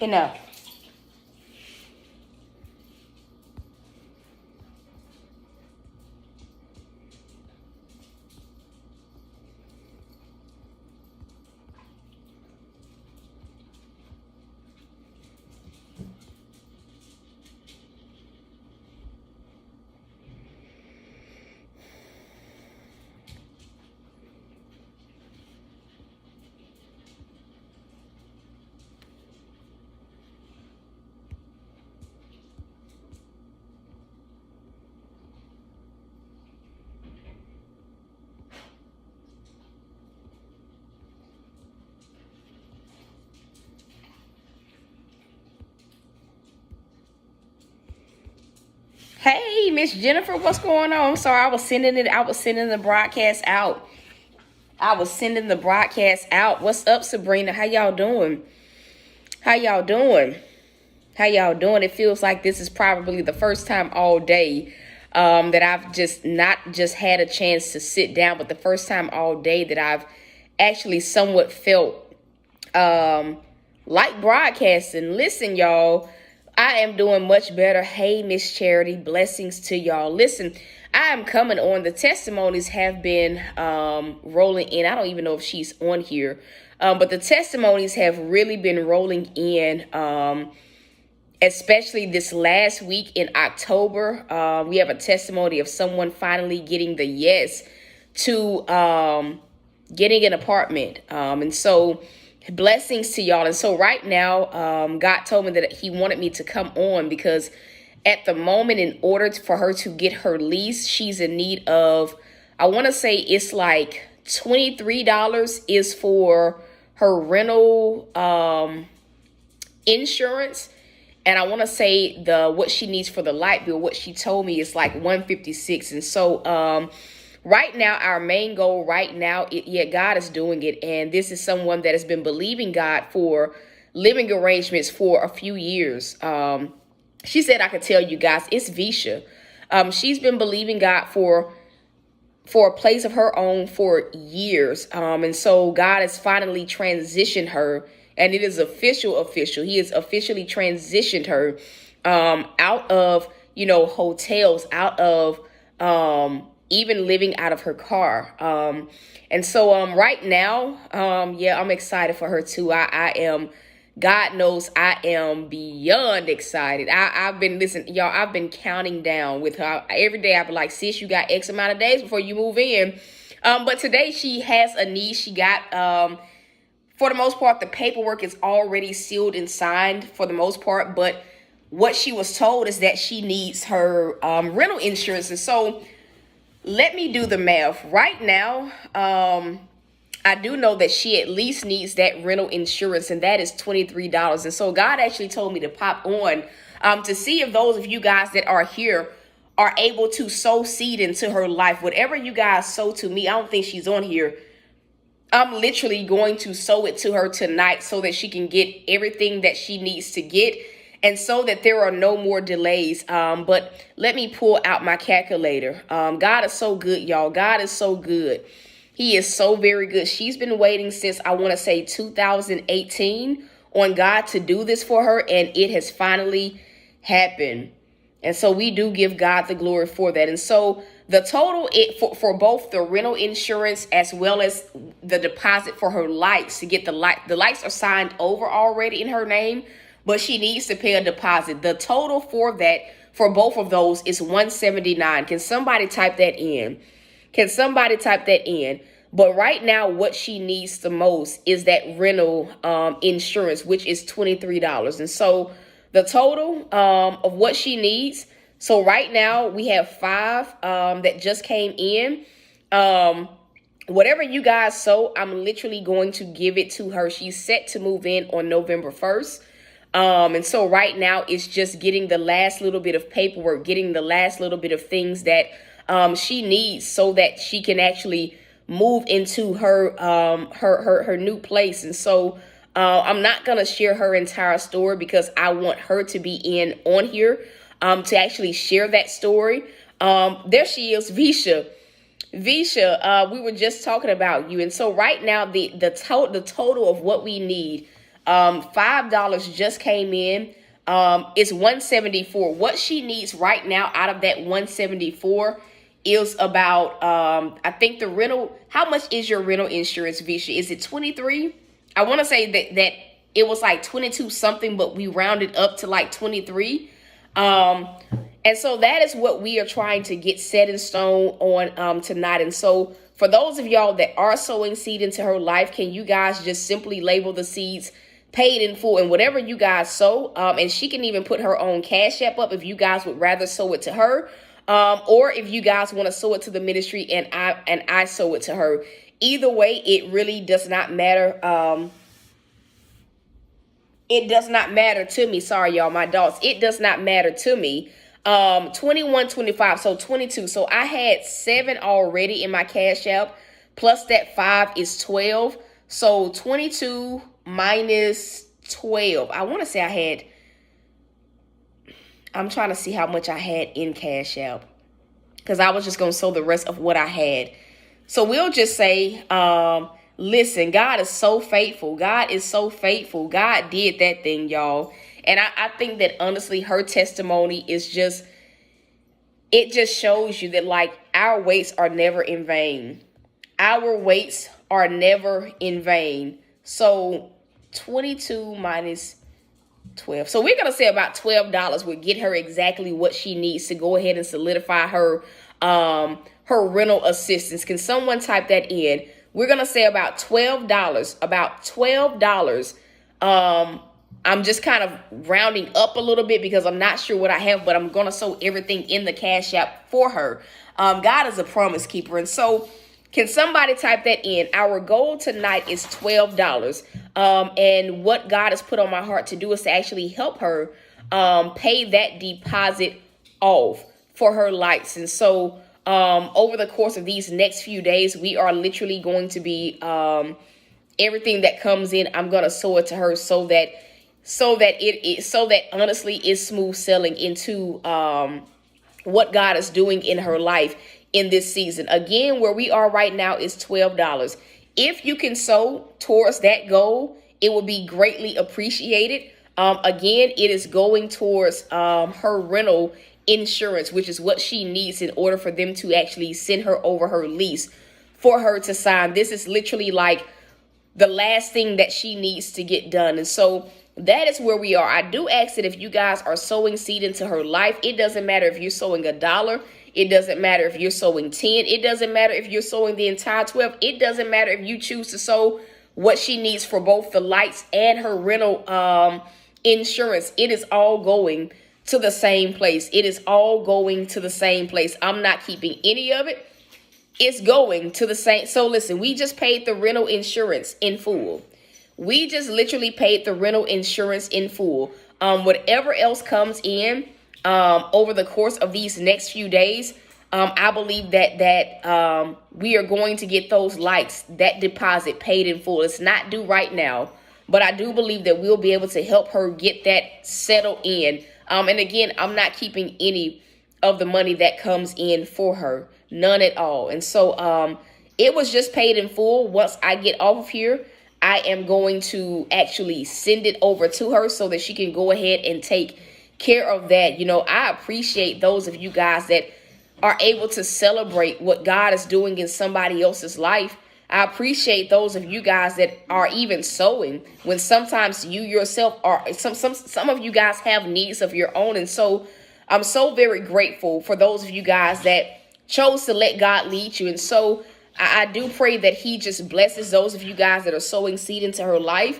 Enough. Hey, Miss Jennifer, what's going on? I'm sorry, I was sending the broadcast out. What's up, Sabrina? How y'all doing? It feels like this is probably the first time all day that I've just not just had a chance to sit down, but the first time all day that I've actually somewhat felt like broadcasting. Listen, y'all, I am doing much better. Hey, Miss Charity, blessings to y'all. Listen, I am coming on. The testimonies have been rolling in. I don't even know if she's on here, but the testimonies have really been rolling in, especially this last week in October. We have a testimony of someone finally getting the yes to getting an apartment. And so blessings to y'all. And so right now, God told me that he wanted me to come on because at the moment, in order for her to get her lease, she's in need of, I want to say it's like $23 is for her rental insurance. And I want to say what she needs for the light bill, what she told me is like $156. And so right now, our main goal right now, God is doing it. And this is someone that has been believing God for living arrangements for a few years. She said, I could tell you guys, it's Visha. She's been believing God for a place of her own for years. And so God has finally transitioned her, and it is official. He has officially transitioned her out of, hotels, out of even living out of her car. And so right now, I'm excited for her too. I am, God knows I am beyond excited. I've been counting down with her. Every day I've been like, sis, you got X amount of days before you move in. But today she has a need. She got, for the most part, the paperwork is already sealed and signed for the most part. But what she was told is that she needs her rental insurance. And so let me do the math. Right now, I do know that she at least needs that rental insurance, and that is $23. And so God actually told me to pop on to see if those of you guys that are here are able to sow seed into her life. Whatever you guys sow to me, I don't think she's on here. I'm literally going to sow it to her tonight so that she can get everything that she needs to get, and so that there are no more delays. But let me pull out my calculator. God is so good, y'all. God is so good. He is so very good. She's been waiting since, I want to say, 2018 on God to do this for her, and it has finally happened. And so we do give God the glory for that. And so the total for both the rental insurance as well as the deposit for her lights to get the lights are signed over already in her name, but she needs to pay a deposit. The total for that, for both of those, is $179. Can somebody type that in? But right now, what she needs the most is that rental insurance, which is $23. And so the total of what she needs. So right now we have 5 that just came in. Whatever you guys sow, I'm literally going to give it to her. She's set to move in on November 1st. And so right now it's just getting the last little bit of paperwork, getting the last little bit of things that she needs so that she can actually move into her new place. And so I'm not going to share her entire story because I want her to be on here to actually share that story. There she is, Visha. We were just talking about you. And so right now, the total of what we need $5 just came in. It's 174. What she needs right now out of that 174 is about, I think the rental, how much is your rental insurance, Visha? Is it 23? I want to say that it was like 22 something, but we rounded up to like 23. And so that is what we are trying to get set in stone on tonight. And so for those of y'all that are sowing seed into her life, can you guys just simply label the seeds paid in full, and whatever you guys sow, and she can even put her own Cash App up if you guys would rather sow it to her, or if you guys want to sow it to the ministry and I sow it to her. Either way, it really does not matter. It does not matter to me. Sorry, y'all, my dogs. It does not matter to me. 21, 25, so 22. So I had 7 already in my Cash App, plus that 5 is 12. So 22 minus 12. I want to say I'm trying to see how much I had in Cash App, because I was just going to sow the rest of what I had. So we'll just say, listen, God is so faithful. God is so faithful. God did that thing, y'all. And I think that honestly, her testimony is just, it just shows you that like our waits are never in vain. Our waits are never in vain. So 22 minus 12. So we're going to say about $12 would get her exactly what she needs to go ahead and solidify her, her rental assistance. Can someone type that in? We're going to say about $12, about $12. I'm just kind of rounding up a little bit because I'm not sure what I have, but I'm going to sow everything in the Cash App for her. God is a promise keeper. And so can somebody type that in? Our goal tonight is $12. And what God has put on my heart to do is to actually help her pay that deposit off for her lights. And so over the course of these next few days, we are literally going to be everything that comes in, I'm going to sow it to her so that honestly is smooth sailing into what God is doing in her life in this season. Again, where we are right now is $12. If you can sow towards that goal, it will be greatly appreciated. Again, it is going towards her rental insurance, which is what she needs in order for them to actually send her over her lease for her to sign. This is literally like the last thing that she needs to get done. And so that is where we are. I do ask that if you guys are sowing seed into her life, it doesn't matter if you're sowing $1. It doesn't matter if you're sowing 10. It doesn't matter if you're sowing the entire 12. It doesn't matter if you choose to sow what she needs for both the lights and her rental insurance. It is all going to the same place. It is all going to the same place. I'm not keeping any of it. It's going to the same. So listen, we just paid the rental insurance in full. We just literally paid the rental insurance in full. Whatever else comes in over the course of these next few days, I believe that we are going to get those lights, that deposit paid in full. It's not due right now, but I do believe that we'll be able to help her get that settled in. And again, I'm not keeping any of the money that comes in for her, none at all. And so it was just paid in full. Once I get off of here, I am going to actually send it over to her so that she can go ahead and take care of that. You know, I appreciate those of you guys that are able to celebrate what God is doing in somebody else's life. I appreciate those of you guys that are even sowing when sometimes you yourself are, some of you guys have needs of your own. And so I'm so very grateful for those of you guys that chose to let God lead you. And so I do pray that he just blesses those of you guys that are sowing seed into her life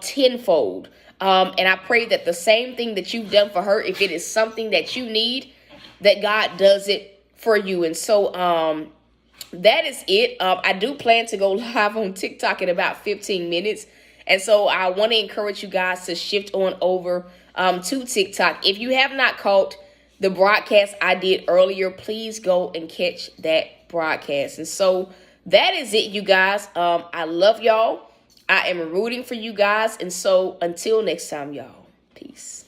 tenfold. And I pray that the same thing that you've done for her, if it is something that you need, that God does it for you. And so that is it. I do plan to go live on TikTok in about 15 minutes. And so I want to encourage you guys to shift on over to TikTok. If you have not caught the broadcast I did earlier, please go and catch that broadcast. And so that is it, you guys. I love y'all. I am rooting for you guys. And so until next time, y'all, peace.